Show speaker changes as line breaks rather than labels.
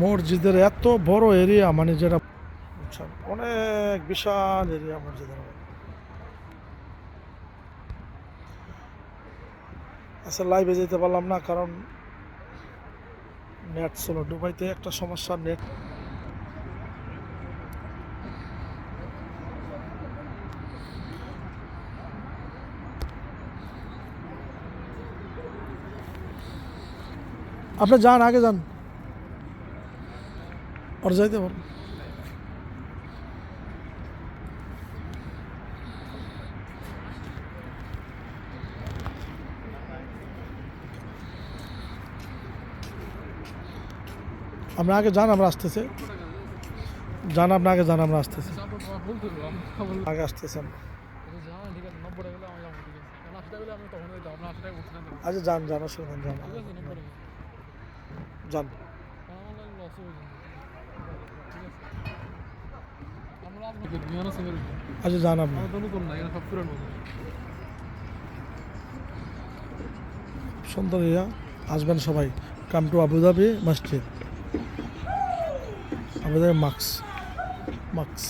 মসজিদের এত বড় এরিয়া, মানে যেটা বুঝছেন, অনেক বিশাল এরিয়া মসজিদের। আচ্ছা, লাইভে যেতে পারলাম না কারণ নেট ছিল। দুবাইতে একটা সমস্যা, নেট। আপনি যান, আগে যান, আর যাইতে পারেন। আপনি আগে যান, আমরা আসতেছে। যান, আপনি আগে যান, আমরা আসতেছি। আগে আসতেছেন। আচ্ছা, যান যান, অসুবিধা নেই, যান যান। আচ্ছা, যান আপনি। সুন্দর এরিয়া, আসবেন সবাই। কাম টু আবুধাবি মসজিদ, আবুধাবি মাক্স।